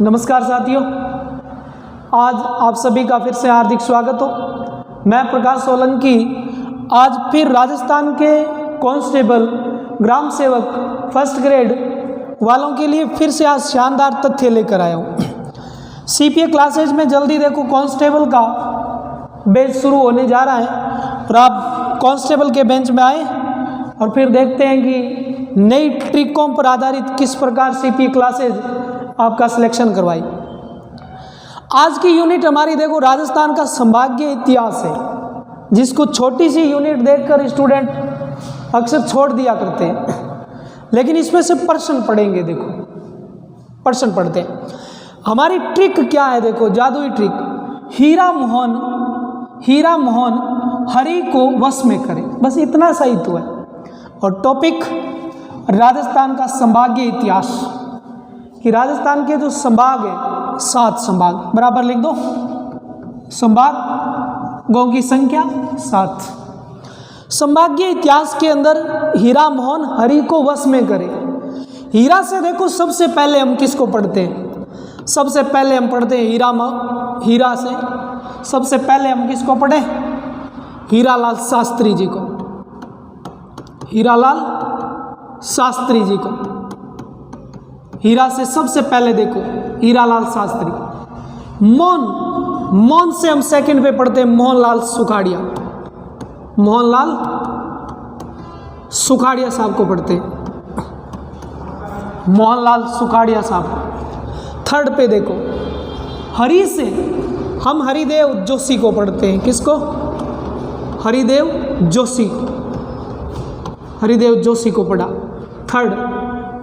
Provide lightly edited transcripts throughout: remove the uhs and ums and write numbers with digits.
नमस्कार साथियों, आज आप सभी का फिर से हार्दिक स्वागत हो। मैं प्रकाश सोलंकी आज फिर राजस्थान के कांस्टेबल ग्राम सेवक फर्स्ट ग्रेड वालों के लिए फिर से आज शानदार तथ्य लेकर आया हूँ। सीपीए क्लासेज में जल्दी देखो कांस्टेबल का बैच शुरू होने जा रहा है और आप कांस्टेबल के बेंच में आए और फिर देखते हैं कि नई ट्रिकों पर आधारित किस प्रकार सीपीए क्लासेज आपका सिलेक्शन करवाई। आज की यूनिट हमारी देखो राजस्थान का संभागीय इतिहास है, जिसको छोटी सी यूनिट देखकर स्टूडेंट अक्सर छोड़ दिया करते हैं, लेकिन इसमें से प्रश्न पढ़ेंगे। देखो प्रश्न पढ़ते हैं। हमारी ट्रिक क्या है, देखो जादुई ट्रिक। हीरा मोहन हरि को वश में करे, बस इतना सही तो है। और टॉपिक राजस्थान का संभागीय इतिहास, कि राजस्थान के जो संभाग है 7 संभाग, बराबर लिख दो। संभागों की संख्या 7। संभागीय इतिहास के अंदर हीरा मोहन हरि को वश में करे। हीरा से देखो सबसे पहले हम किसको पढ़ते हैं? सबसे पहले हम पढ़ते हैं हीरा से सबसे पहले हम किसको पढ़े? हीरालाल शास्त्री जी को। हीरालाल शास्त्री जी को। हीरा से सबसे पहले देखो हीरालाल शास्त्री। मौन से हम सेकंड पे पढ़ते हैं मोहनलाल सुखाड़िया। मोहनलाल सुखाड़िया साहब को पढ़ते हैं, मोहनलाल सुखाड़िया साहब। थर्ड पे देखो हरि से हम हरिदेव जोशी को पढ़ते हैं। किसको? हरिदेव जोशी। हरिदेव जोशी को पढ़ा। थर्ड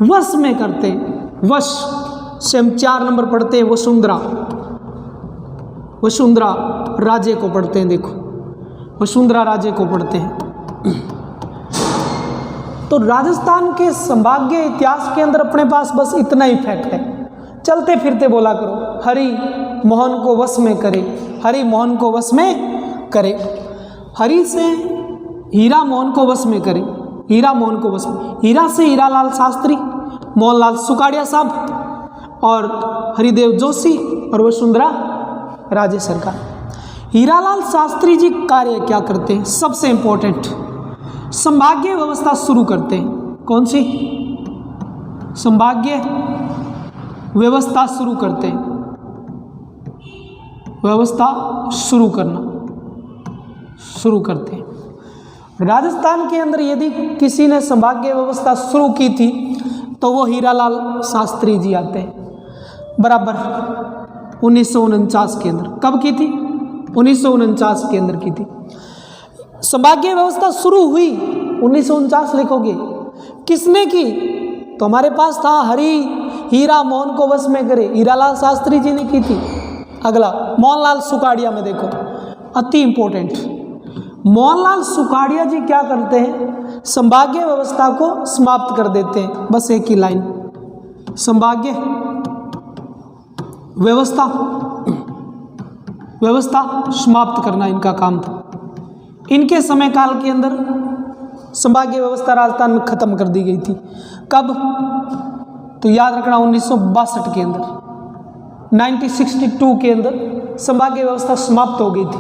वश में करते हैं। वश से हम 4 नंबर पढ़ते हैं वसुंधरा राजे को पढ़ते हैं। देखो वसुंधरा राजे को पढ़ते हैं। तो राजस्थान के संभागीय इतिहास के अंदर अपने पास बस इतना ही फैक्ट है। चलते फिरते बोला करो हरि मोहन को वश में करे, हरि मोहन को वश में करे। हरि से हीरा मोहन को वश में करे, हीरा मोहन को वश में। हीरा से हीरालाल शास्त्री, मोहनलाल सुखाड़िया साहब और हरिदेव जोशी और वसुंधरा राजे सरकार। हीरालाल शास्त्री जी कार्य क्या करते हैं? सबसे इंपॉर्टेंट, संभागीय व्यवस्था शुरू करते हैं। कौन सी? संभागीय व्यवस्था शुरू करते हैं। व्यवस्था शुरू करते हैं। राजस्थान के अंदर यदि किसी ने संभागीय व्यवस्था शुरू की थी तो वो हीरालाल शास्त्री जी आते हैं, बराबर 1949 के अंदर। कब की थी? 1949 के अंदर की थी। संभागीय व्यवस्था शुरू हुई 1949 लिखोगे। किसने की? तो हमारे पास था हीरा मोहन को वश में करे, हीरालाल शास्त्री जी ने की थी। अगला मोहनलाल सुखाड़िया में देखो, अति इंपॉर्टेंट। मोहनलाल सुखाड़िया जी क्या करते हैं? संभागीय व्यवस्था को समाप्त कर देते हैं। बस एक ही लाइन, संभागीय व्यवस्था समाप्त करना इनका काम था। इनके समय काल के अंदर संभागीय व्यवस्था राजस्थान में खत्म कर दी गई थी। कब? तो याद रखना 1962 के अंदर, 1962 के अंदर संभागीय व्यवस्था समाप्त हो गई थी।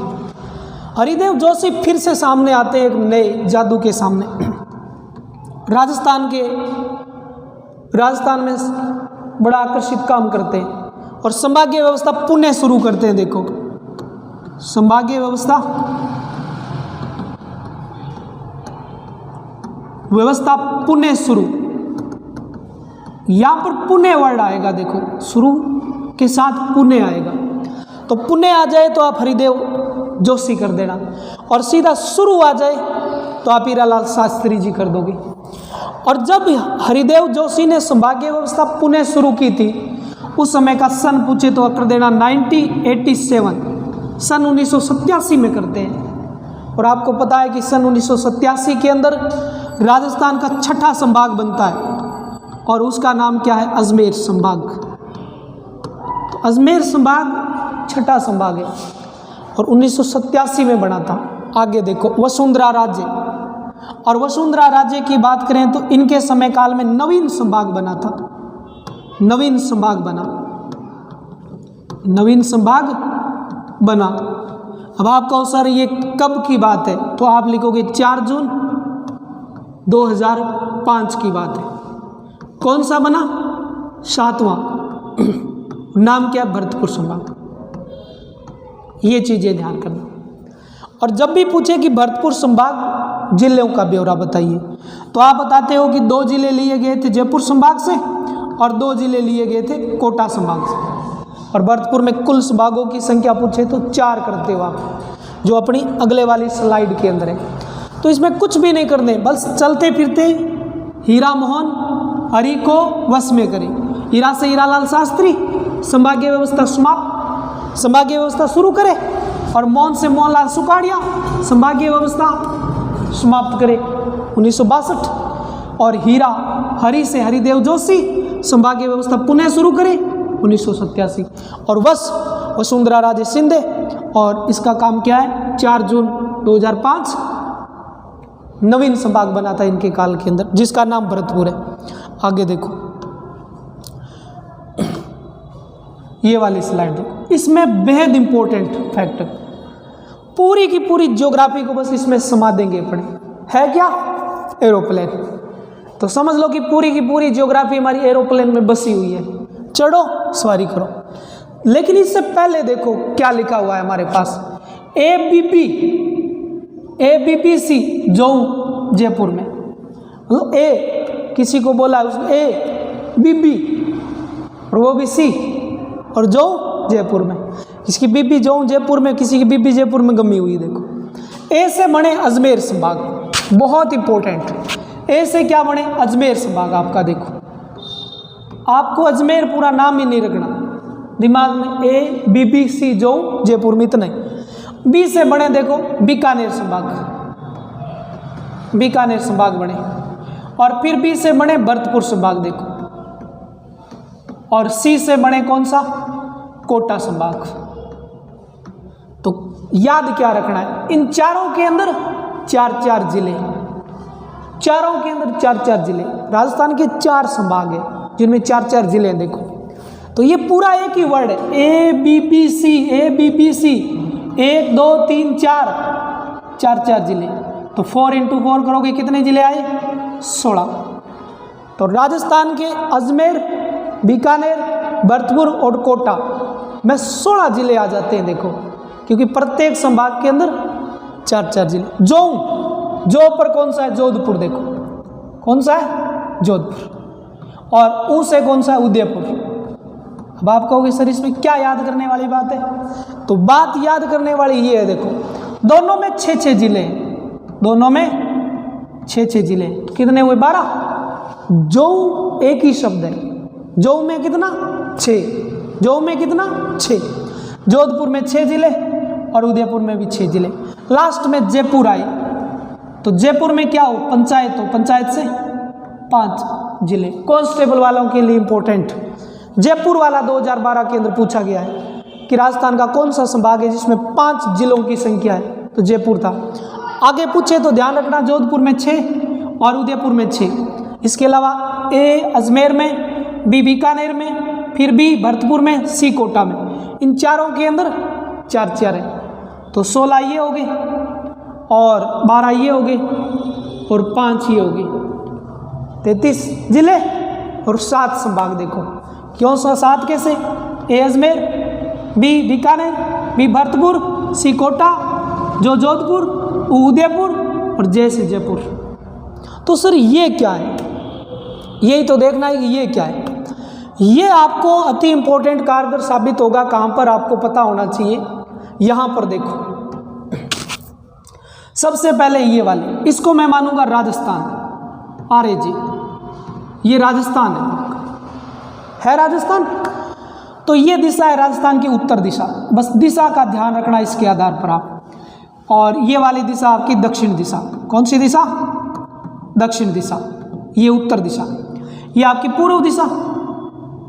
हरिदेव जोशी फिर से सामने आते हैं एक नए जादू के सामने। राजस्थान में बड़ा आकर्षित काम करते हैं और संभागीय व्यवस्था पुनः शुरू करते हैं। देखो संभागीय व्यवस्था पुनः शुरू। यहां पर पुनः वर्ड आएगा, देखो शुरू के साथ पुनः आएगा। तो पुनः आ जाए तो आप हरिदेव जोशी कर देना, और सीधा शुरू आ जाए तो आप हीरालाल शास्त्री जी कर दोगे। और जब हरिदेव जोशी ने संभागीय व्यवस्था पुनः शुरू की थी, उस समय का सन पूछे तो कर देना 1987, सन 1987 में करते हैं। और आपको पता है कि सन 1987 के अंदर राजस्थान का 6ठा संभाग बनता है और उसका नाम क्या है? अजमेर संभाग। तो अजमेर संभाग 6ठा संभाग है और 1987 में बना था। आगे देखो वसुंधरा राज्य, और वसुंधरा राज्य की बात करें तो इनके समय काल में नवीन संभाग बना था। नवीन संभाग बना। नवीन संभाग बना। अब आप कहो सर ये कब की बात है, तो आप लिखोगे 4 जून 2005 की बात है। कौन सा बना? 7वां। नाम क्या? भरतपुर संभाग। ये चीज़ें ध्यान करना। और जब भी पूछे कि भरतपुर संभाग जिलों का ब्यौरा बताइए, तो आप बताते हो कि 2 जिले लिए गए थे जयपुर संभाग से और 2 जिले लिए गए थे कोटा संभाग से। और भरतपुर में कुल संभागों की संख्या पूछे तो 4 करते हो आप, जो अपनी अगले वाली स्लाइड के अंदर है। तो इसमें कुछ भी नहीं करने, बस चलते फिरते हीरा मोहन हरि को वश में करें। हीरा से हीरालाल शास्त्री संभागीय व्यवस्था समाप्त, संभागीय व्यवस्था शुरू करें। और मोहन से मोहनलाल सुखाड़िया संभागीय व्यवस्था समाप्त करें 1962। और हीरा हरि से हरिदेव जोशी संभागीय व्यवस्था पुनः शुरू करें 1987। और वसुंधरा राजे शिंदे, और इसका काम क्या है? 4 जून 2005 नवीन संभाग बना था इनके काल के अंदर, जिसका नाम भरतपुर है। आगे देखो, ये वाली स्लाइड देखो, इसमें बेहद इंपॉर्टेंट फैक्ट, पूरी की पूरी ज्योग्राफी को बस इसमें समा देंगे अपने। है क्या? एरोप्लेन। तो समझ लो कि पूरी की पूरी ज्योग्राफी हमारी एरोप्लेन में बसी हुई है। चढ़ो, सवारी करो। लेकिन इससे पहले देखो क्या लिखा हुआ है हमारे पास। ABPC जऊ जयपुर में, मतलब ए किसी को बोला उसने ABB और वो भी C, और जऊ जयपुर में, किसी की बीबी जऊ जयपुर में, किसी की बीबी जयपुर में गमी हुई। देखो ए से बने अजमेर संभाग, बहुत इंपॉर्टेंट। ए से क्या बने? अजमेर संभाग आपका। देखो आपको अजमेर पूरा नाम ही नहीं रखना दिमाग में। ABPC जऊ जयपुर में इतना ही। बी से बने देखो बीकानेर संभाग, बीकानेर संभाग बने। और फिर बी से बने भरतपुर संभाग देखो। और सी से बने कौन सा? कोटा संभाग। तो याद क्या रखना है? इन चारों के अंदर 4-4 जिले, चारों के अंदर 4-4 जिले। राजस्थान के 4 संभाग है जिनमें 4-4 जिले हैं। देखो तो ये पूरा एक ही वर्ड है, ABPC 1 2 3 4 जिले। तो 4 × 4 करोगे कितने जिले आए? 16। तो राजस्थान के अजमेर, बीकानेर, भरतपुर और कोटा में 16 जिले आ जाते हैं। देखो क्योंकि प्रत्येक संभाग के अंदर 4-4 जिले। जो पर कौन सा है? जोधपुर। देखो कौन सा है? जोधपुर। और ऊ से कौन सा है? उदयपुर। अब आप कहोगे सर इसमें क्या याद करने वाली बात है? तो बात याद करने वाली ये है, देखो दोनों में 6-6 जिले, दोनों में 6-6 जिले। तो कितने हुए? 12। जो एक ही शब्द है, जो में कितना? 6। जो में कितना? 6। जोधपुर में 6 जिले और उदयपुर में भी 6 जिले। लास्ट में जयपुर आई, तो जयपुर में क्या हो? पंचायत हो, पंचायत से 5 जिले। कांस्टेबल वालों के लिए इंपॉर्टेंट जयपुर वाला 2012 के अंदर पूछा गया है कि राजस्थान का कौन सा संभाग है जिसमें 5 जिलों की संख्या है, तो जयपुर था। आगे पूछे तो ध्यान रखना, जोधपुर में 6 और उदयपुर में 6। इसके अलावा A अजमेर में, B बीकानेर में, फिर B भरतपुर में, C कोटा में। इन चारों के अंदर 4-4 है। तो 16 ये हो गए और 12 ये हो गए और 5 ये हो गए, 33 जिले और 7 संभाग। देखो क्यों 7 कैसे? A Ajmer, B Bikaner, B Bharatpur, C Kota, जो जोधपुर, उदयपुर और J से जयपुर। तो सर ये क्या है? यही तो देखना है कि ये क्या है। ये आपको अति इंपॉर्टेंट कारगर साबित होगा। कहाँ पर? आपको पता होना चाहिए। यहाँ पर देखो सबसे पहले ये वाले, इसको मैं मानूंगा राजस्थान। RAJ ये राजस्थान है राजस्थान। तो ये दिशा है राजस्थान की उत्तर दिशा, बस दिशा का ध्यान रखना इसके आधार पर आप। और ये वाली दिशा आपकी दक्षिण दिशा। कौन सी दिशा? दक्षिण दिशा। ये उत्तर दिशा, ये आपकी पूर्व दिशा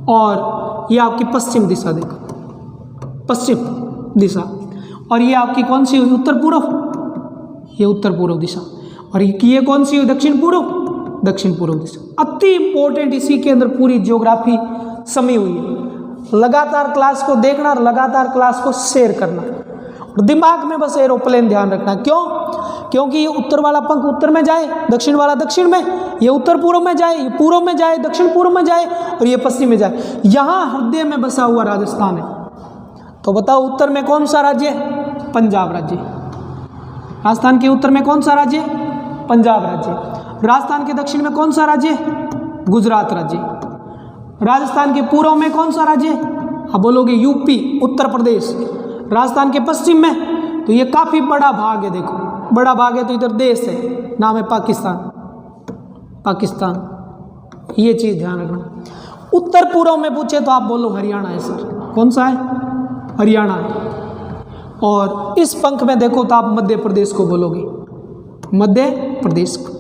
और ये आपकी पश्चिम दिशा। देखो पश्चिम दिशा। और ये आपकी कौन सी? उत्तर पूर्व। ये उत्तर पूर्व दिशा। और ये कौन सी? दक्षिण पूर्व। दक्षिण पूर्व दिशा। अति इंपॉर्टेंट, इसी के अंदर पूरी ज्योग्राफी समी हुई है। लगातार क्लास को देखना और लगातार क्लास को शेयर करना और दिमाग में बस एरोप्लेन ध्यान रखना। क्यों? क्योंकि ये उत्तर वाला पंख उत्तर में जाए, दक्षिण वाला दक्षिण में, ये उत्तर पूर्व में जाए, ये पूर्व में जाए, दक्षिण पूर्व में जाए और ये पश्चिम में जाए। यहाँ हृदय में बसा हुआ राजस्थान है। तो बताओ उत्तर में कौन सा राज्य है? पंजाब राज्य। राजस्थान के उत्तर में कौन सा राज्य है? पंजाब राज्य। राजस्थान के दक्षिण में कौन सा राज्य है? गुजरात राज्य। राजस्थान के पूर्व में कौन सा राज्य है? आप बोलोगे यूपी, उत्तर प्रदेश। राजस्थान के पश्चिम में, तो ये काफ़ी बड़ा भाग है, देखो बड़ा भाग है, तो इधर देश है, नाम है पाकिस्तान। पाकिस्तान, ये चीज़ ध्यान रखना। उत्तर पूर्व में पूछे तो आप बोलो हरियाणा है सर। कौन सा है? हरियाणा है। और इस पंख में देखो तो आप मध्य प्रदेश को बोलोगे, मध्य प्रदेश को।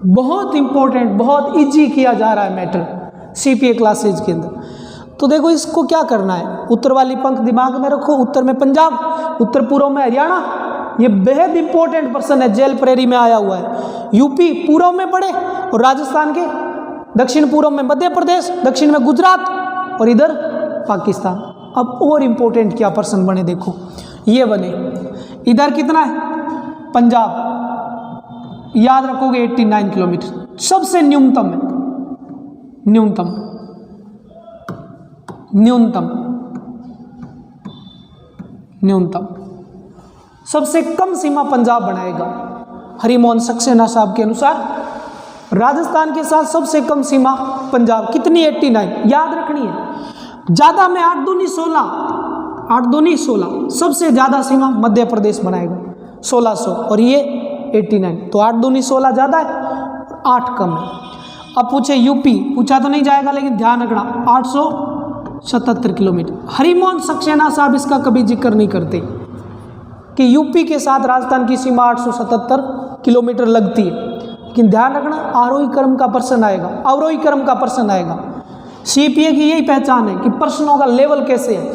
बहुत इंपॉर्टेंट, बहुत इजी किया जा रहा है मैटर सीपीए क्लासेज के अंदर। तो देखो इसको क्या करना है, उत्तर वाली पंख दिमाग में रखो, उत्तर में पंजाब, उत्तर पूर्व में हरियाणा। ये बेहद इंपॉर्टेंट पर्सन है, जेल प्रेरी में आया हुआ है। यूपी पूर्व में पड़े और राजस्थान के दक्षिण पूर्व में मध्य प्रदेश, दक्षिण में गुजरात और इधर पाकिस्तान। अब और इंपॉर्टेंट क्या पर्सन बने, देखो ये बने, इधर कितना है? पंजाब, याद रखोगे 89 किलोमीटर सबसे न्यूनतम है, न्यूनतम न्यूनतम न्यूनतम सबसे कम सीमा पंजाब बनाएगा। हरिमोहन सक्सेना साहब के अनुसार राजस्थान के साथ सबसे कम सीमा पंजाब। कितनी? 89, याद रखनी है। ज़्यादा में 8 दूनी 16, 8 दूनी 16, सबसे ज़्यादा सीमा मध्य प्रदेश बनाएगा 1600 और ये 89। तो 8 दूनी 16 ज़्यादा है, 8 कम है। अब पूछे यूपी, पूछा तो नहीं जाएगा लेकिन ध्यान रखना 877 किलोमीटर। हरिमोहन सक्सेना साहब इसका कभी जिक्र नहीं करते कि यूपी के साथ राजस्थान की सीमा 877 किलोमीटर लगती है, लेकिन ध्यान रखना आरोही क्रम का प्रश्न आएगा, अवरोही क्रम का प्रश्न आएगा। सीपीए की यही पहचान है कि प्रश्नों का लेवल कैसे है,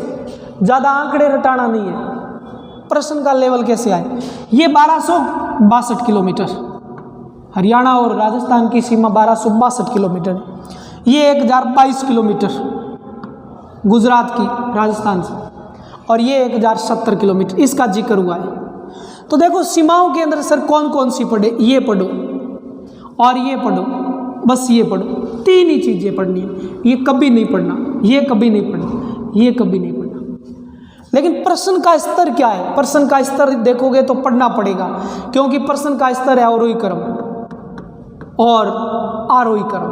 ज़्यादा आंकड़े रटाना नहीं है, प्रश्न का लेवल कैसे आए। ये 1262 किलोमीटर, हरियाणा और राजस्थान की सीमा 1262 किलोमीटर है। ये 1022 किलोमीटर गुजरात की राजस्थान से और ये 1070 किलोमीटर इसका जिक्र हुआ है। तो देखो सीमाओं के अंदर सर कौन कौन सी पढ़े, ये पढ़ो और ये पढ़ो, बस ये पढ़ो, 3 ही चीज़ें पढ़नी है। ये कभी नहीं पढ़ना, ये कभी नहीं पढ़ना, ये कभी नहीं पढ़ना। लेकिन प्रश्न का स्तर क्या है? प्रश्न का स्तर देखोगे तो पढ़ना पड़ेगा, क्योंकि प्रश्न का स्तर है अवरोही क्रम और आरोही क्रम।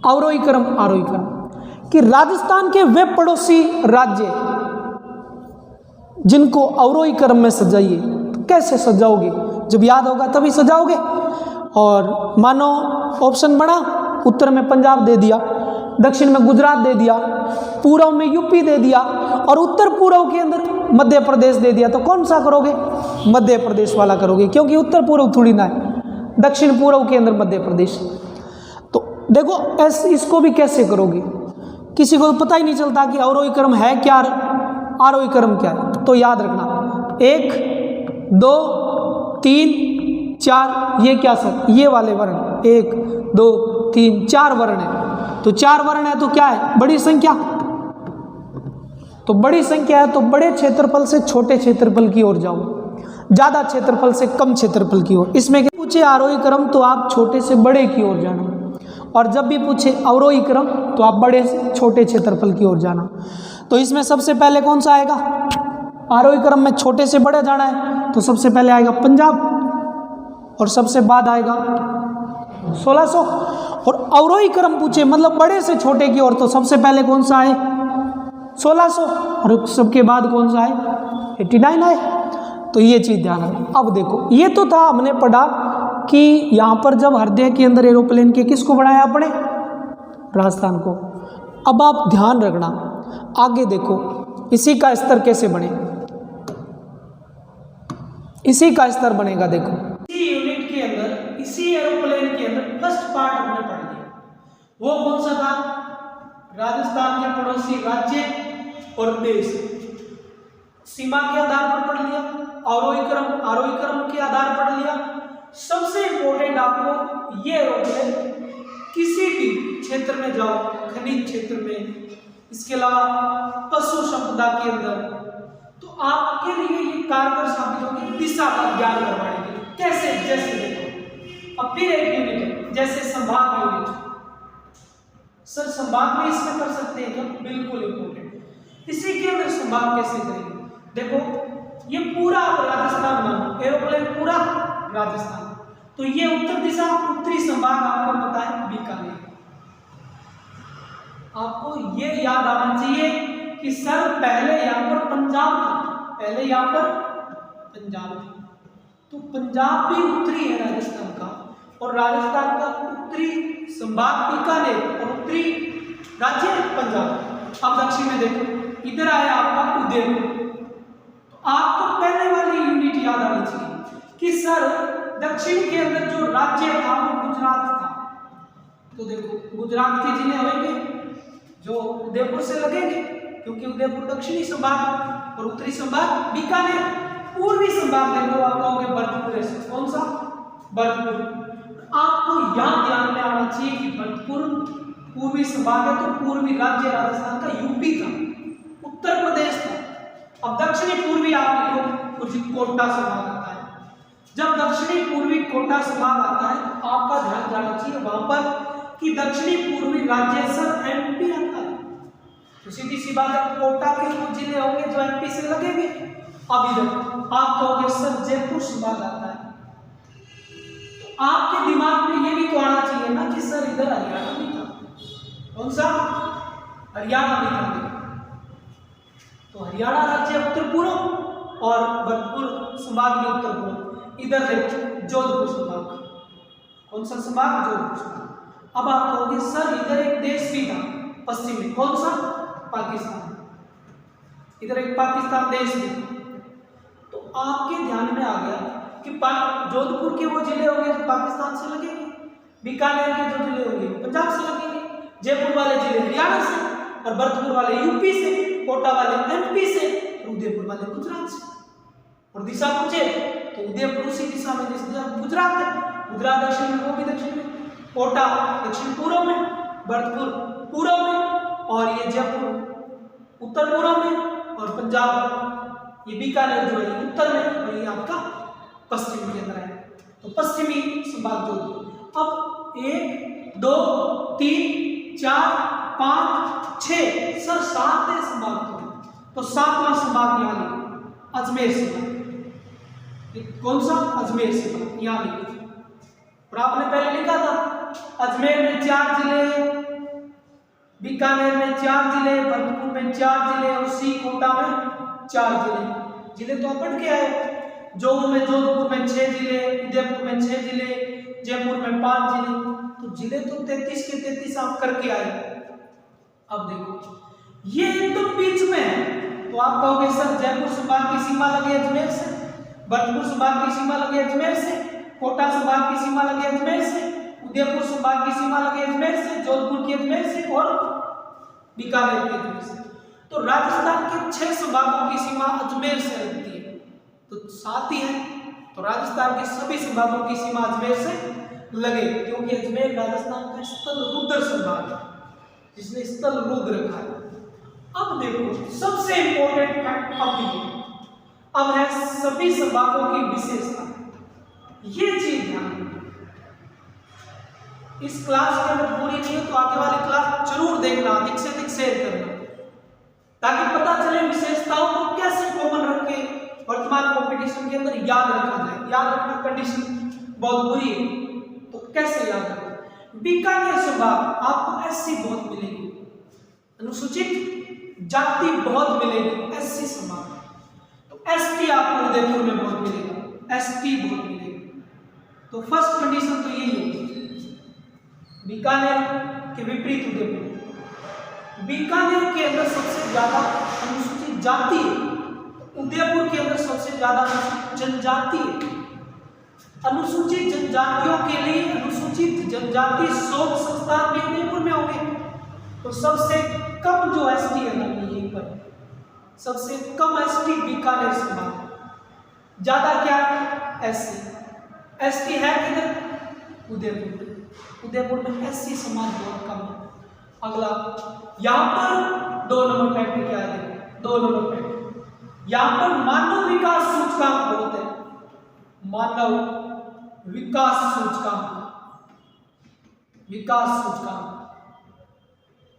अवरोही क्रम, आरोही क्रम कि राजस्थान के वे पड़ोसी राज्य जिनको अवरोही क्रम में सजाइए। तो कैसे सजाओगे? जब याद होगा तभी सजाओगे। और मानो ऑप्शन बना, उत्तर में पंजाब दे दिया, दक्षिण में गुजरात दे दिया, पूर्व में यूपी दे दिया और उत्तर पूर्व के अंदर मध्य प्रदेश दे दिया, तो कौन सा करोगे? मध्य प्रदेश वाला करोगे, क्योंकि उत्तर पूर्व थोड़ी ना है, दक्षिण पूर्व के अंदर मध्य प्रदेश। तो देखो ऐसे इसको भी कैसे करोगे, किसी को पता ही नहीं चलता कि अवरोही क्रम है क्या, आरोही क्रम क्या है। तो याद रखना 1 2 3 4, ये क्या सर? ये वाले वर्ण, 1 2 3 4 वर्ण है। तो 4 वर्ण है तो क्या है? बड़ी संख्या। तो बड़ी संख्या है तो बड़े क्षेत्रफल से छोटे क्षेत्रफल की ओर जाओ, ज़्यादा क्षेत्रफल से कम क्षेत्रफल की ओर। इसमें पूछे आरोही क्रम तो आप छोटे से बड़े की ओर जाना, और जब भी पूछे अवरोही क्रम तो आप बड़े से छोटे क्षेत्रफल की ओर जाना। तो इसमें सबसे पहले कौन सा आएगा? आरोही क्रम में छोटे से बड़े जाना है तो सबसे पहले आएगा पंजाब और सबसे बाद आएगा 1600। और अवरोही क्रम पूछे मतलब बड़े से छोटे की ओर तो सबसे पहले कौन सा आए? 1600 और सबके बाद कौन सा आए? 89 आए। तो ये चीज़ ध्यान रखना। अब देखो ये तो था, हमने पढ़ा कि यहाँ पर जब हृदय के अंदर एरोप्लेन के किसको बनाया आपने? राजस्थान को। अब आप ध्यान रखना आगे देखो इसी का स्तर कैसे बने, इसी का स्तर बनेगा। देखो इसी यूनिट के अंदर, इसी एरोप्लेन के अंदर फर्स्ट पार्ट हमने पढ़ लिया, वो कौन सा था? राजस्थान के पड़ोसी राज्य और देश। सीमा के आधार पर पढ़ लिया, अवरोही क्रम आरोही क्रम के आधार पर लिया। सबसे इंपॉर्टेंट आपको ये एरोप्लेन किसी भी क्षेत्र में जाओ, खनिज क्षेत्र में, इसके अलावा पशु संपदा के अंदर, तो आपके लिए ये कारगर साबित होगी दिशा का ज्ञान करवाने के लिए। कैसे? जैसे देखो, अब फिर एक यूनिट है, जैसे संभाग यूनिट। सर संभाग में इसमें कर सकते हैं क्या? बिल्कुल इंपॉर्टेंट। इसी के अंदर संभाग कैसे करेंगे? देखो ये पूरा राजस्थान मानो, एरोप्लेन पूरा राजस्थान, तो ये उत्तर दिशा, उत्तरी संभाग आपको पता है बीकानेर। आपको ये याद आना चाहिए कि सर पहले यहां पर पंजाब था, पहले यहां पर पंजाब था, तो पंजाब भी उत्तरी है राजस्थान का, और राजस्थान का उत्तरी संभाग बीकानेर और उत्तरी राज्य पंजाब। अब दक्षिण में देखो, इधर आया आपका उदयपुर, तो आपको पहले वाली यूनिट याद आनी चाहिए कि सर दक्षिण के अंदर जो राज्य था वो गुजरात था, तो देखो गुजरात के जिले होंगे जो उदयपुर से लगेंगे, क्योंकि उदयपुर दक्षिणी संभाग और उत्तरी संभाग बीकानेर। पूर्वी संभाग देखो आप कहोगे भरतपुर है, कौन सा? भरतपुर। आपको यहाँ ध्यान में आना चाहिए कि भरतपुर पूर्वी संभाग है, तो पूर्वी राज्य राजस्थान का यूपी था, उत्तर प्रदेश था। अब दक्षिणी पूर्वी आप लिखो, कुछ कोटा संभाग आता है। जब दक्षिणी पूर्वी कोटा संभाग आता है तो आपका ध्यान जाना चाहिए वहां पर कि दक्षिणी पूर्वी राज्य सर एमपी आता है, तो सीधी सी बात है कोटा के कुछ जिले होंगे जो एमपी से लगेंगे। अब इधर आप कहोगे सर जयपुर संभाग आता है, तो आपके दिमाग में ये भी तो आना चाहिए ना कि सर इधर हरियाणा भी था, कौन सा? हरियाणा भी था, तो हरियाणा राज्य उत्तर पूर्व और भरतपुर संभाग में उत्तर पूर्व। इधर देखो जोधपुर संभाग, कौन सा संभाग? जोधपुर संभाग। अब आप कहोगे सर इधर एक देश भी था पश्चिम में, कौन सा? पाकिस्तान, इधर एक पाकिस्तान देश भी था, तो आपके ध्यान में आ गया कि जोधपुर के वो जिले होंगे जो पाकिस्तान से लगेंगे, बीकानेर के जो जिले होंगे पंजाब से लगेंगे, जयपुर वाले जिले हरियाणा से, और भरतपुर वाले यूपी से, कोटा वाले एमपी से, और उदयपुर वाले गुजरात से। और दिशा पूछे तो उदयपुर उसी दिशा में, गुजरात है, गुजरात दक्षिण में, वो भी दक्षिण में, कोटा दक्षिण पूर्व में, भरतपुर पूर्व में, और ये जयपुर उत्तर पूर्व में, और पंजाब ये बीकानेर जो है उत्तर में, और ये आपका पश्चिम के अंदर है, तो पश्चिमी संभाग जोधपुर। अब 1 2 3 4 5 6 सर 7 है संभाग, तो 7वां संभाग यहाँ लिखो, अजमेर संभाग। कौन सा? अजमेर संभाग, यहाँ लिखो। और आपने पहले लिखा था अजमेर में 4 जिले, बीकानेर में 4 जिले, भरतपुर में 4 जिले, और सी कोटा में 4 जिले। जिले तो आप पढ़ के आए, जोधपुर में 6 जिले, उदयपुर में 6 जिले, जयपुर में 5 जिले, तो जिले तो 33 के 33 आप करके आए। अब देखो ये एकदम बीच में है, तो आप कहोगे सर जयपुर संभाग की सीमा लगे अजमेर से, भरतपुर संभाग की सीमा लगे अजमेर से, कोटा संभाग की सीमा लगे अजमेर से, उदयपुर संभाग की सीमा लगे अजमेर से, जोधपुर की अजमेर से, और बीकानेर की अजमेर से। तो राजस्थान के 6 संभागों की सीमा अजमेर से लगती है, तो 7 ही है, तो राजस्थान के सभी संभागों की सीमा अजमेर से लगे, क्योंकि अजमेर राजस्थान का स्थल रुद्र संभाग है, जिसने स्थल रुद्र रखा है। अब देखो सबसे इंपॉर्टेंट फैक्ट अब है सभी संभागों की विशेषता। ये चीज ध्यान रखना, इस क्लास के अंदर पूरी नहीं है तो आगे वाली क्लास जरूर देखना, अधिक से अधिक शेयर करना, ताकि पता चले विशेषताओं को कैसे कॉमन रख के वर्तमान कंपटीशन के अंदर याद रखा जाए। याद रखना कंडीशन बहुत बुरी है, तो कैसे याद रखें? बीकानेर संभाग आपको एससी बहुत मिलेगी, अनुसूचित जाति बहुत मिलेगी, एससी संभाग। तो एसटी आपको उदयपुर में बहुत मिलेगा, एसटी बहुत मिलेगा। तो फर्स्ट कंडीशन तो यही होगी, बीकानेर के विपरीत उदयपुर। बीकानेर के अंदर सबसे ज्यादा अनुसूचित जाति है, उदयपुर के अंदर सबसे ज्यादा जनजाति है। अनुसूचित जनजातियों के लिए अनुसूचित जनजाति शोध संस्थान भी उदयपुर में होंगे। तो सबसे कम जो एसटी है ना यहीं पर, सबसे कम एसटी बीकानेर संभाग, ज्यादा क्या एससी। एसटी है किधर? उदयपुर। उदयपुर में एससी समाज बहुत कम है, अगला यहाँ पर 2 नंबर फैक्ट क्या है, 2 नंबर फैक्ट यहाँ पर मानव विकास सूचकांक बहुत है, मानव विकास सूचकांक, विकास सूचकांक,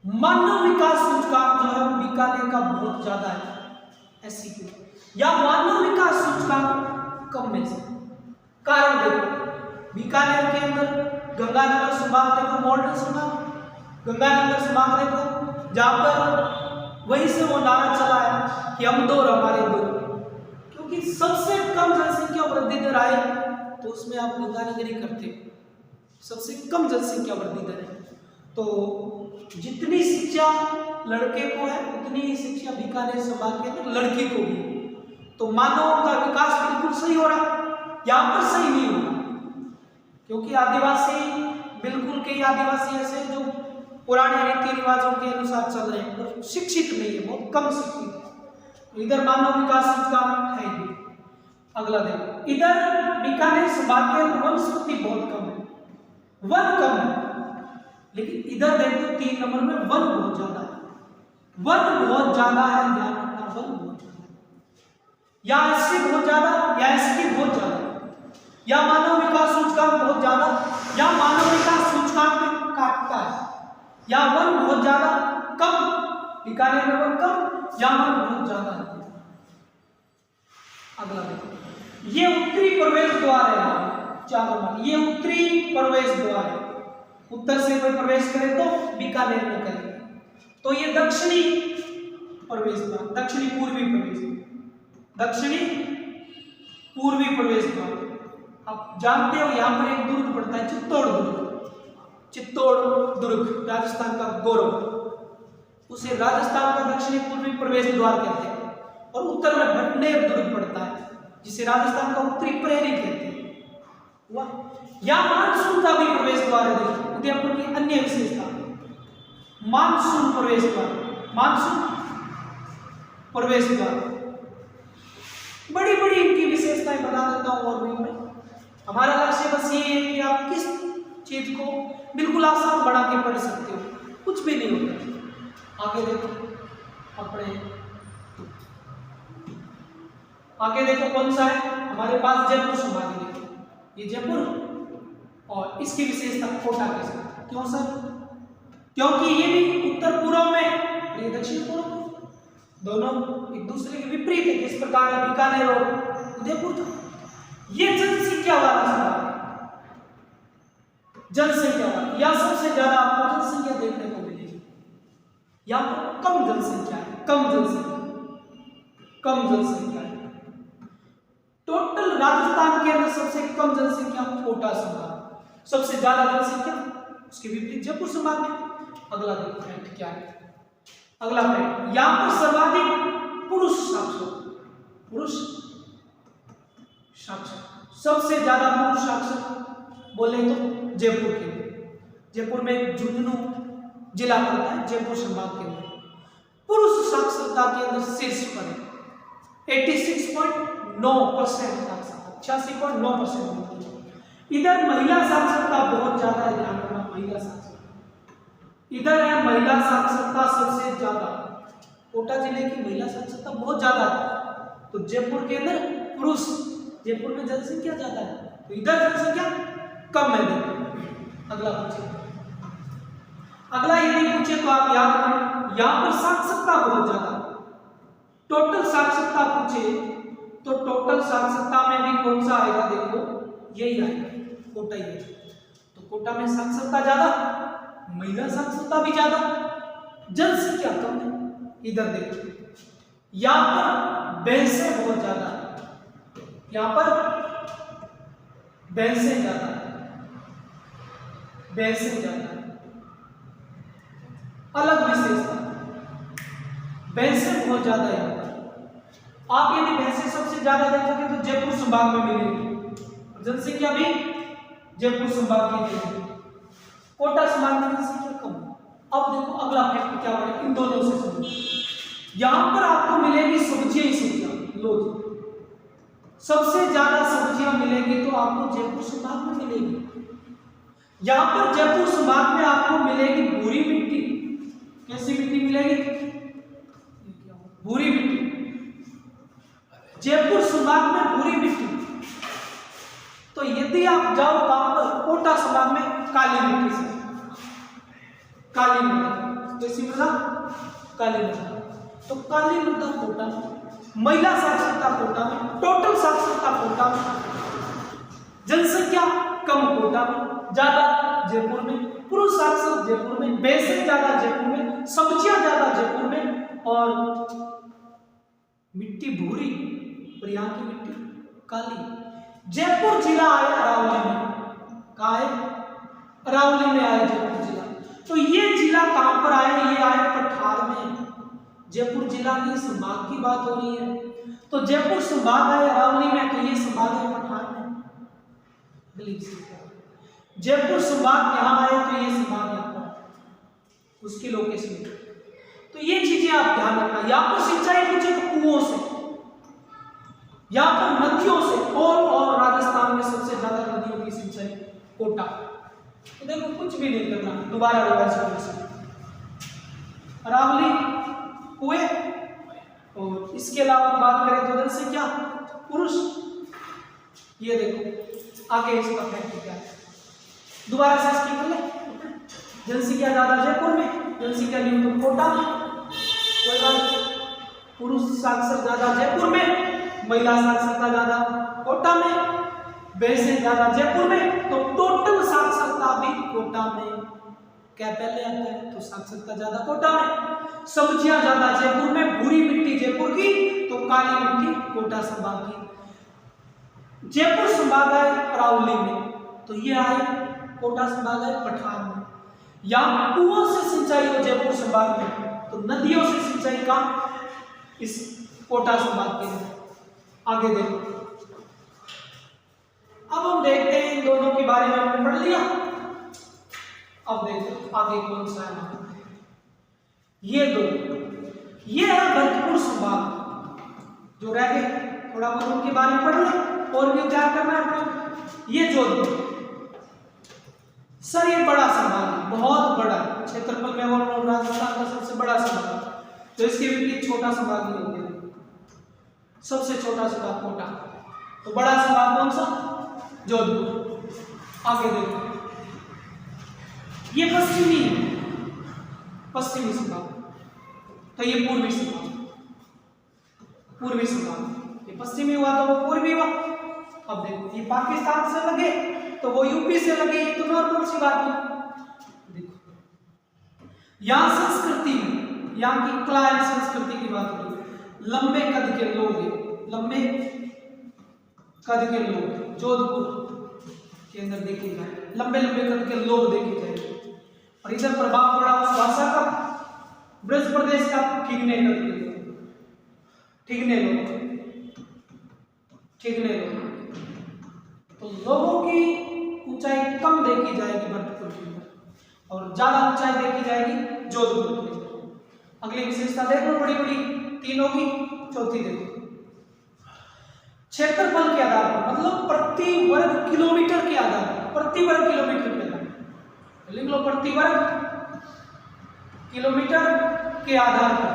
मानव विकास सूचकांक जो है बीकानेर का बहुत ज्यादा है SCQ, या मानव विकास सूचकांक कम में से। कारण देखो बीकानेर के अंदर गंगानगर संभाग देखो, मॉडल संभाग गंगानगर संभाग देखो, जहां पर वहीं से वो नारा चला है कि हम 2 और हमारे 2, क्योंकि सबसे कम जनसंख्या वृद्धि दर आए तो उसमें आप गंगानगर ही करते हो, सबसे कम जनसंख्या वृद्धि दर है। तो जितनी शिक्षा लड़के को है उतनी ही शिक्षा बीकानेर संभाग के अंदर लड़की को भी। तो मानवों का विकास बिल्कुल सही हो रहा, यहाँ पर सही नहीं हो रहा, क्योंकि आदिवासी बिल्कुल कई आदिवासी ऐसे जो पुराने रीति रिवाजों के अनुसार चल रहे हैं और शिक्षित नहीं है, बहुत कम शिक्षित है। तो इधर मानव विकास सूचकांक है ही। अगला देखो, इधर बीकानेर संभाग के अंदर वनस्पति बहुत कम है, वन कम है, लेकिन इधर देखो 3 नंबर में वन बहुत ज्यादा है, वन बहुत ज्यादा है, ध्यान रखना वन बहुत ज्यादा है, या SC बहुत ज्यादा या ST बहुत ज्यादा, या मानव विकास सूचकांक बहुत ज्यादा या मानव विकास सूचकांक में काटता है, या वन बहुत ज्यादा कम, बीकानेर में वन कम या वन बहुत ज्यादा है। अगला देखो, ये उत्तरी प्रवेश द्वार है, 4 नंबर, ये उत्तरी प्रवेश द्वार है, उत्तर से कोई प्रवेश करे तो बीकानेर में करे, तो ये दक्षिणी प्रवेश द्वार, दक्षिणी पूर्वी प्रवेश, दक्षिणी पूर्वी प्रवेश द्वार। आप जानते हो यहाँ पर एक दुर्ग पड़ता है, चित्तौड़ दुर्ग, चित्तौड़ दुर्ग राजस्थान का गौरव, उसे राजस्थान का दक्षिणी पूर्वी प्रवेश द्वार कहते हैं। और उत्तर में भटनेर दुर्ग पड़ता है, जिसे राजस्थान का उत्तरी प्रहरी कहते हैं। यहाँ मानसून का भी प्रवेश द्वार है, देखो उदयपुर की अन्य विशेषता, मानसून प्रवेश द्वार, मानसून प्रवेश द्वार, बड़ी बड़ी इनकी विशेषताएं बता देता हूं। और भी मैं, हमारा लक्ष्य बस ये है कि आप किस चीज को बिल्कुल आसान बना के पढ़ सकते हो, कुछ भी नहीं होता। आगे देखो अपने, आगे देखो कौन सा है हमारे पास, जयपुर संभाग। देखो ये जयपुर और इसकी विशेषता कोटा के साथ, क्यों सर? क्योंकि ये भी उत्तर पूर्व में और ये दक्षिण पूर्व में, दोनों एक दूसरे के विपरीत है। किस प्रकार है बीकानेर और उदयपुर? ये जनसंख्या वाला संभाग, जनसंख्या वाला, या सबसे ज्यादा आपको जनसंख्या देखने को मिलेगी। यहाँ पर कम जनसंख्या है, कम जनसंख्या, कम जनसंख्या है। टोटल राजस्थान के अंदर सबसे कम जनसंख्या कोटा संभाग, सबसे ज्यादा जनसंख्या उसके विपरीत जयपुर संभाग में। अगला देखो फैक्ट क्या है, अगला फैक्ट, यहां पर सर्वाधिक पुरुष साक्षर, पुरुष साक्षर, सबसे ज्यादा पुरुष साक्षर बोले तो जयपुर के, जयपुर में झुंझुनू जिला पड़ता है, जयपुर संभाग के अंदर पुरुष साक्षरता के अंदर शीर्ष पर है, 86.9% साक्षरता, 86.9%। इधर महिला साक्षरता बहुत ज्यादा है, ध्यान रखना महिला साक्षरता, इधर है महिला साक्षरता सबसे ज्यादा, कोटा जिले की महिला साक्षरता बहुत ज्यादा है। तो जयपुर के अंदर पुरुष, जयपुर में जनसंख्या ज्यादा है तो इधर जनसंख्या कम है। देखो अगला पूछे, अगला यदि पूछे तो आप याद रखना, यहाँ पर साक्षरता बहुत ज्यादा, टोटल साक्षरता पूछे तो टोटल साक्षरता में भी कौन सा आएगा? देखो यही आएगा, कोटा ही है। तो कोटा में साक्षरता ज्यादा, महिला साक्षरता भी ज्यादा, जनसंख्या कम है। इधर देखो यहां पर भैंसें बहुत ज्यादा, यहां पर भैंसें ज्यादा, भैंसें ज्यादा, अलग विशेषता, भैंसें बहुत ज्यादा है यहां पर। आप यदि भैंसें सबसे ज्यादा देखोगे तो जयपुर संभाग में मिलेगी, जनसंख्या भी जयपुर संभाग की मिलेगी, कोटा संभाग में जनसंख्या कम। अब देखो अगला फैक्ट क्या है, इन दोनों से समझो। यहां पर आपको मिलेगी सब्जियां ही सब्जियां, लो सबसे ज्यादा सब्जियां मिलेगी तो आपको जयपुर संभाग में मिलेगी। यहां पर जयपुर संभाग में आपको मिलेगी भूरी मिट्टी, काली मिट्टी से, काली मृदा, कैसी मृदा? काली मृदा। तो काली मृदा कोटा में, महिला साक्षरता कोटा में, टोटल साक्षरता कोटा में, जनसंख्या कम कोटा में, ज्यादा जयपुर में, पुरुष साक्षर जयपुर में, बेसिक ज्यादा जयपुर में, सब्जियां ज्यादा जयपुर में, और मिट्टी भूरी और यहाँ की मिट्टी काली। जयपुर जिला आया अरावली में, कहा है? अरावली में आया जयपुर जिला। तो ये जिला कहां पर आया? ये आया पठार में। जयपुर जिला की संभाग की बात हो रही है, तो जयपुर संभाग है अरावली में, तो ये संभाग है पठार में। जयपुर संभाग यहाँ आए तो ये संभाग यहाँ पर, उसकी लोकेशन। तो ये चीजें आप ध्यान रखना। यहाँ पर सिंचाई पूछे तो कुओं से, यहाँ पर नदियों से, और राजस्थान में सबसे ज्यादा नदियों की सिंचाई कोटा। तो देखो कुछ भी नहीं करना, दोबारा रिवाइज करने से। अरावली, कुएं, और इसके अलावा बात करें तो जनसंख्या पुरुष, ये देखो आगे इसका फैक्ट क्या है, दोबारा से इसकी कर ले। जनसंख्या ज्यादा जयपुर में, जनसंख्या न्यूनतम कोटा में, कोई बात। पुरुष साक्षर ज्यादा जयपुर में, महिला साक्षरता ज्यादा कोटा में, वैसे ज्यादा जयपुर में, तो टोटल साक्षरता भी कोटा में। क्या पहले आता है? तो साक्षरता ज्यादा कोटा में, सब्जियां ज्यादा जयपुर में, भूरी मिट्टी जयपुर की, तो काली मिट्टी कोटा संभाग की। जयपुर संभाग है अरावली में, तो ये आए कोटा संभाग है पठार में। यहाँ कुओं से सिंचाई हो जयपुर संभाग में, तो नदियों से सिंचाई का इस कोटा संभाग के लिए। आगे देखो, अब हम देखते हैं इन दोनों के बारे में हमने पढ़ लिया। अब देखो आगे कौन सा है, ये दो, ये है भरतपुर संभाग। जो रह गए थोड़ा बहुत उनके बारे में पढ़ ले, और भी क्या करना है। ये जोधपुर सर, ये बड़ा संभाग है, बहुत बड़ा क्षेत्रफल में, और राजस्थान का सबसे बड़ा संभाग। तो इसके विपरीत छोटा संभाग ही हो गया, सबसे छोटा संभाग कोटा। तो बड़ा संभाग कौन सा? जोधपुर। आगे देखो, ये पश्चिमी है, पश्चिमी संभाग, तो ये पूर्वी संभाग, पूर्वी संभाग। ये पश्चिमी हुआ तो वो पूर्वी हुआ। अब देखो, ये पाकिस्तान से लगे तो वो यूपी से लगे, ये तो नॉर्मल सी बात है। देखो यहां संस्कृति, यहाँ की क्लाइंट संस्कृति की बात हो रही है। लंबे कद के लोग, लंबे कद के लोग जोधपुर के अंदर देखे जाए, लंबे लंबे कद के लोग देखे जाए। और इधर प्रभाव पड़ा उस भाषा का, ब्रज प्रदेश का, ठिगने कद के लोग, ठिगने लोग, ठिगने लोग। तो लोगों की ऊंचाई कम देखी जाएगी भरतपुर के अंदर, और ज्यादा ऊंचाई देखी जाएगी जोधपुर के अंदर। अगली विशेषता देख लो, बड़ी बड़ी तीनों की। चौथी देखो, क्षेत्रफल के आधार पर, मतलब प्रति वर्ग किलोमीटर के आधार पर, प्रति वर्ग किलोमीटर के आधार पर लिख लो, प्रति वर्ग किलोमीटर के आधार पर,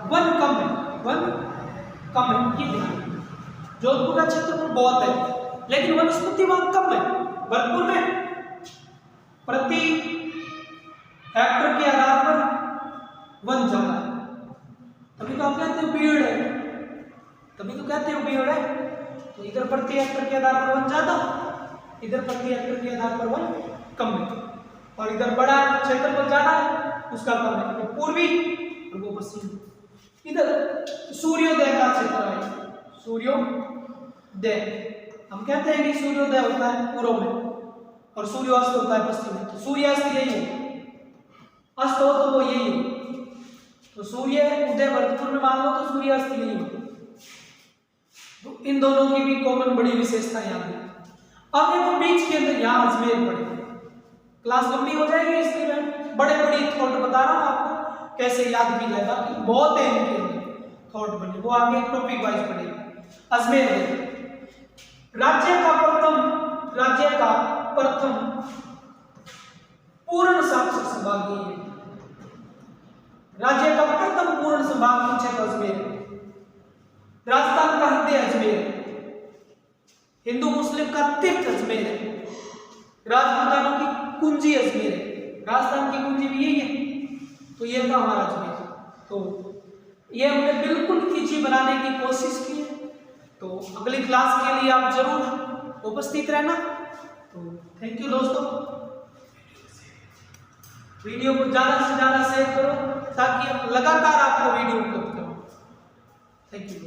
वन कम है, वन कम है। ये जोधपुर का क्षेत्रफल बहुत है, लेकिन वनस्पति वहां कम है। भरतपुर में प्रति हेक्टर के आधार पर वन ज्यादा है, तभी तो आप कहते हो पेड़ है, तभी तो कहते हो पेड़ है। तो इधर प्रति हेक्टर के आधार पर वन ज्यादा, इधर प्रति हेक्टर के आधार पर वन कम है, और इधर बड़ा क्षेत्रफल ज्यादा है, उसका कम है। तो पूर्वी और वो पश्चिमी। इधर सूर्योदय का क्षेत्र है, सूर्योदय, हम कहते हैं कि सूर्योदय होता है पूर्व में और सूर्यास्त होता है पश्चिम में। तो सूर्यास्त यही है, अस्त हो तो वो यही है। तो सूर्य उदय भरतपुर में मान लो तो सूर्यास्त यही हो। तो इन दोनों की भी कॉमन बड़ी विशेषता यहाँ है। अब देखो बीच के अंदर यहाँ अजमेर पड़े, क्लास लंबी हो जाएगी इसलिए मैं बड़े बड़ी थॉट बता रहा हूँ आपको कैसे याद की जाए, बाकी बहुत है इनके अंदर थॉट बने, वो आगे टॉपिक वाइज पढ़ेगा। अजमेर राज्य का प्रथम पूर्ण साक्षर संभाग है। राज्य का प्रथम पूर्ण संभाग पूछे तो अजमेर, राजस्थान का हृदय अजमेर, हिंदू मुस्लिम का तीर्थ अजमेर है। राजपूतानों की कुंजी अजमेर है, राजस्थान की कुंजी भी यही है। तो ये था हमारा अजमेर। तो ये हमने बिल्कुल ईजी बनाने की कोशिश की है। तो अगली क्लास के लिए आप जरूर उपस्थित रहना। तो थैंक यू दोस्तों। वीडियो को ज़्यादा से ज़्यादा शेयर करो ताकि लगातार आपको वीडियो उपलब्ध करो। Thank you.